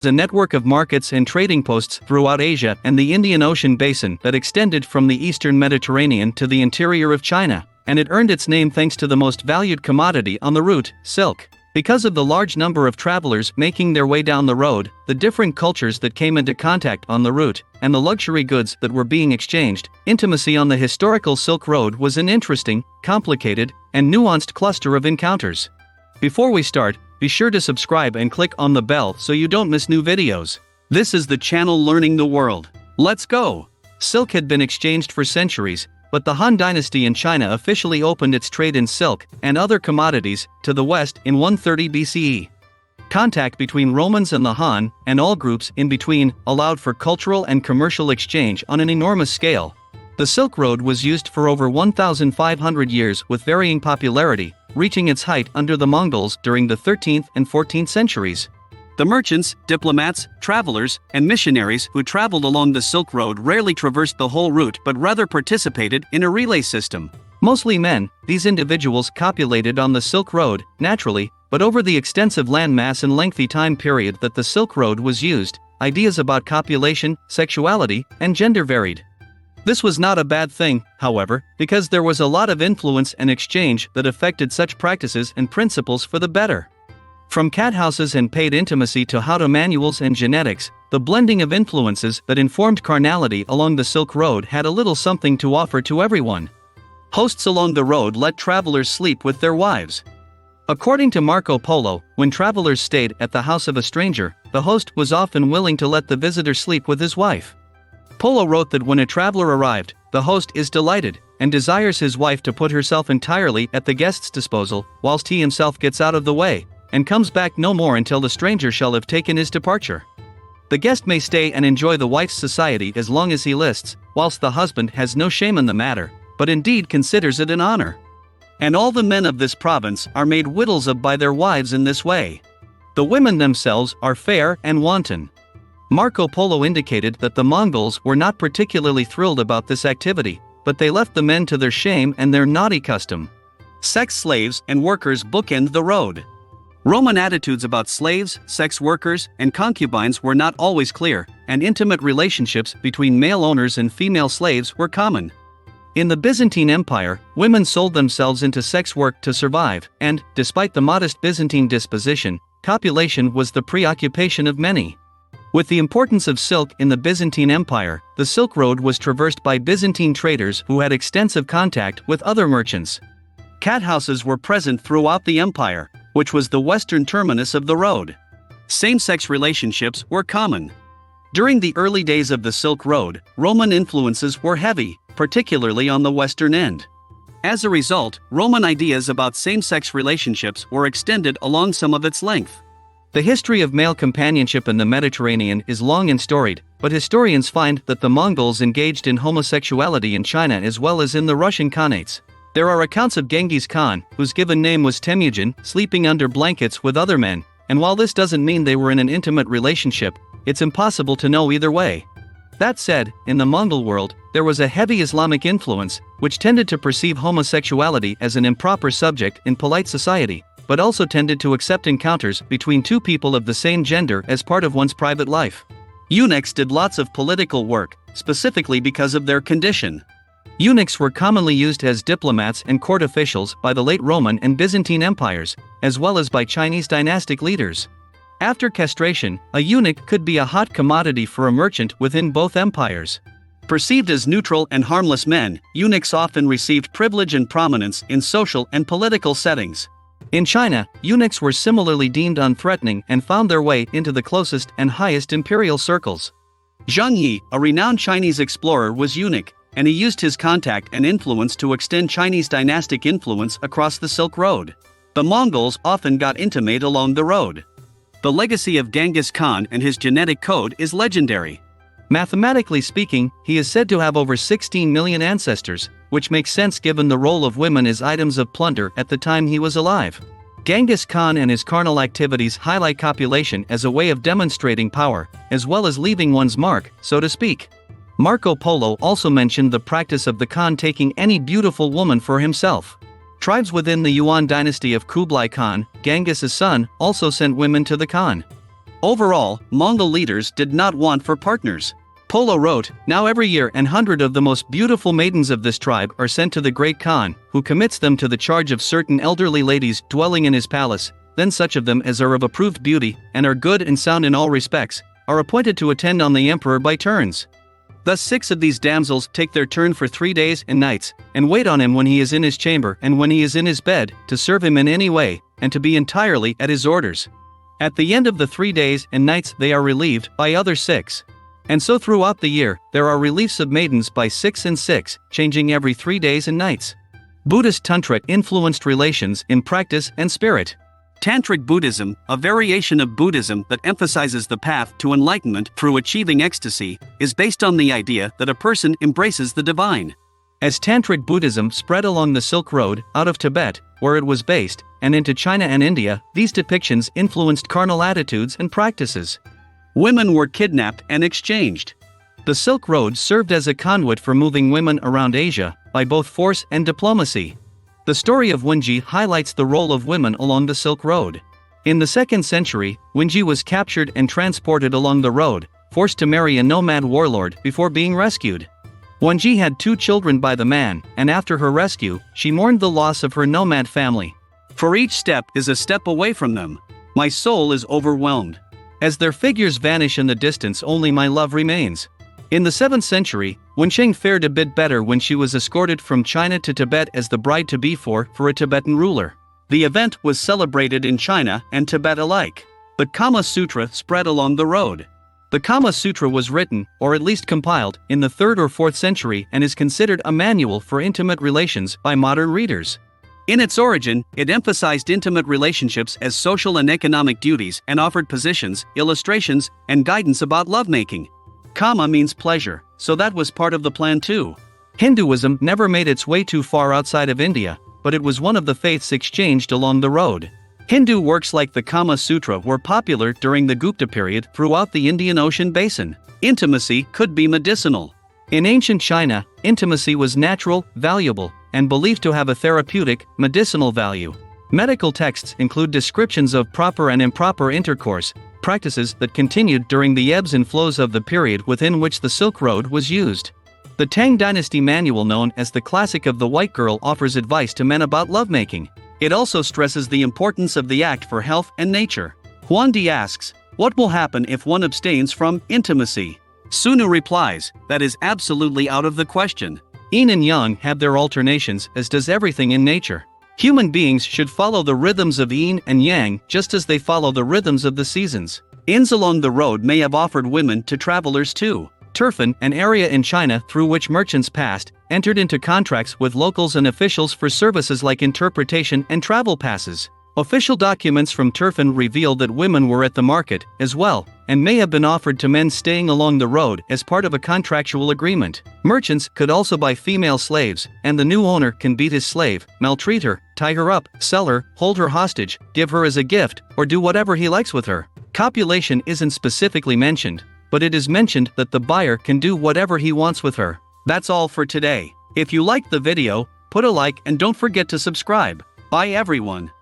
a network of markets and trading posts throughout Asia and the Indian Ocean Basin that extended from the eastern Mediterranean to the interior of China, and it earned its name thanks to the most valued commodity on the route, silk. Because of the large number of travelers making their way down the road, the different cultures that came into contact on the route, and the luxury goods that were being exchanged, intimacy on the historical Silk Road was an interesting, complicated, and nuanced cluster of encounters. Before we start, be sure to subscribe and click on the bell so you don't miss new videos. This is the channel Learning the World. Let's go! Silk had been exchanged for centuries, but the Han Dynasty in China officially opened its trade in silk and other commodities to the west in 130 BCE. Contact between Romans and the Han, and all groups in between, allowed for cultural and commercial exchange on an enormous scale. The Silk Road was used for over 1,500 years with varying popularity, reaching its height under the Mongols during the 13th and 14th centuries. The merchants, diplomats, travelers, and missionaries who traveled along the Silk Road rarely traversed the whole route but rather participated in a relay system. Mostly men, these individuals copulated on the Silk Road, naturally, but over the extensive landmass and lengthy time period that the Silk Road was used, ideas about copulation, sexuality, and gender varied. This was not a bad thing, however, because there was a lot of influence and exchange that affected such practices and principles for the better. From cat houses and paid intimacy to how-to manuals and genetics, the blending of influences that informed carnality along the Silk Road had a little something to offer to everyone. Hosts along the road let travelers sleep with their wives. According to Marco Polo, when travelers stayed at the house of a stranger, the host was often willing to let the visitor sleep with his wife. Polo wrote that when a traveler arrived, the host is delighted and desires his wife to put herself entirely at the guest's disposal, whilst he himself gets out of the way, and comes back no more until the stranger shall have taken his departure. The guest may stay and enjoy the wife's society as long as he lists, whilst the husband has no shame in the matter, but indeed considers it an honor. And all the men of this province are made widows of by their wives in this way. The women themselves are fair and wanton. Marco Polo indicated that the Mongols were not particularly thrilled about this activity, but they left the men to their shame and their naughty custom. Sex slaves and workers bookend the road. Roman attitudes about slaves, sex workers, and concubines were not always clear, and intimate relationships between male owners and female slaves were common. In the Byzantine Empire, women sold themselves into sex work to survive, and, despite the modest Byzantine disposition, copulation was the preoccupation of many. With the importance of silk in the Byzantine Empire, the Silk Road was traversed by Byzantine traders who had extensive contact with other merchants. Cat houses were present throughout the empire, which was the western terminus of the road. Same-sex relationships were common. During the early days of the Silk Road, Roman influences were heavy, particularly on the western end. As a result, Roman ideas about same-sex relationships were extended along some of its length. The history of male companionship in the Mediterranean is long and storied, but historians find that the Mongols engaged in homosexuality in China as well as in the Russian Khanates. There are accounts of Genghis Khan, whose given name was Temujin, sleeping under blankets with other men, and while this doesn't mean they were in an intimate relationship, it's impossible to know either way. That said, in the Mongol world, there was a heavy Islamic influence, which tended to perceive homosexuality as an improper subject in polite society, but also tended to accept encounters between two people of the same gender as part of one's private life. Eunuchs did lots of political work, specifically because of their condition. Eunuchs were commonly used as diplomats and court officials by the late Roman and Byzantine empires, as well as by Chinese dynastic leaders. After castration, a eunuch could be a hot commodity for a merchant within both empires. Perceived as neutral and harmless men, eunuchs often received privilege and prominence in social and political settings. In China, eunuchs were similarly deemed unthreatening and found their way into the closest and highest imperial circles. Zhang Yi, a renowned Chinese explorer, was eunuch, and he used his contact and influence to extend Chinese dynastic influence across the Silk Road. The Mongols often got intimate along the road. The legacy of Genghis Khan and his genetic code is legendary. Mathematically speaking, he is said to have over 16 million ancestors, which makes sense given the role of women as items of plunder at the time he was alive. Genghis Khan and his carnal activities highlight copulation as a way of demonstrating power, as well as leaving one's mark, so to speak. Marco Polo also mentioned the practice of the Khan taking any beautiful woman for himself. Tribes within the Yuan dynasty of Kublai Khan, Genghis' son, also sent women to the Khan. Overall, Mongol leaders did not want for partners. Polo wrote, "Now every year an hundred of the most beautiful maidens of this tribe are sent to the great Khan, who commits them to the charge of certain elderly ladies dwelling in his palace. Then such of them as are of approved beauty, and are good and sound in all respects, are appointed to attend on the emperor by turns. Thus 6 of these damsels take their turn for 3 days and nights, and wait on him when he is in his chamber and when he is in his bed, to serve him in any way, and to be entirely at his orders. At the end of the 3 days and nights they are relieved by other 6. And so throughout the year, there are reliefs of maidens by 6 and 6, changing every 3 days and nights." Buddhist Tantric influenced relations in practice and spirit. Tantric Buddhism, a variation of Buddhism that emphasizes the path to enlightenment through achieving ecstasy, is based on the idea that a person embraces the divine. As Tantric Buddhism spread along the Silk Road, out of Tibet, where it was based, and into China and India, these depictions influenced carnal attitudes and practices. Women were kidnapped and exchanged. The Silk Road served as a conduit for moving women around Asia, by both force and diplomacy. The story of Wenji highlights the role of women along the Silk Road. In the 2nd century, Wenji was captured and transported along the road, forced to marry a nomad warlord before being rescued. Wenji had 2 children by the man, and after her rescue, she mourned the loss of her nomad family. "For each step is a step away from them. My soul is overwhelmed. As their figures vanish in the distance, only my love remains." In the 7th century, Wensheng fared a bit better when she was escorted from China to Tibet as the bride-to-be for a Tibetan ruler. The event was celebrated in China and Tibet alike. The Kama Sutra spread along the road. The Kama Sutra was written, or at least compiled, in the 3rd or 4th century and is considered a manual for intimate relations by modern readers. In its origin, it emphasized intimate relationships as social and economic duties and offered positions, illustrations, and guidance about lovemaking. Kama means pleasure, so that was part of the plan too. Hinduism never made its way too far outside of India, but it was one of the faiths exchanged along the road. Hindu works like the Kama Sutra were popular during the Gupta period throughout the Indian Ocean Basin. Intimacy could be medicinal. In ancient China, intimacy was natural, valuable, and believed to have a therapeutic, medicinal value. Medical texts include descriptions of proper and improper intercourse, practices that continued during the ebbs and flows of the period within which the Silk Road was used. The Tang Dynasty manual known as the Classic of the White Girl offers advice to men about lovemaking. It also stresses the importance of the act for health and nature. Huandi asks, "What will happen if one abstains from intimacy?" Sunu replies, "That is absolutely out of the question. Yin and yang have their alternations, as does everything in nature. Human beings should follow the rhythms of yin and yang just as they follow the rhythms of the seasons." Inns along the road may have offered women to travelers too. Turfan, an area in China through which merchants passed, entered into contracts with locals and officials for services like interpretation and travel passes. Official documents from Turfan reveal that women were at the market, as well, and may have been offered to men staying along the road as part of a contractual agreement. Merchants could also buy female slaves, and the new owner can beat his slave, maltreat her, tie her up, sell her, hold her hostage, give her as a gift, or do whatever he likes with her. Copulation isn't specifically mentioned, but it is mentioned that the buyer can do whatever he wants with her. That's all for today. If you liked the video, put a like and don't forget to subscribe. Bye everyone.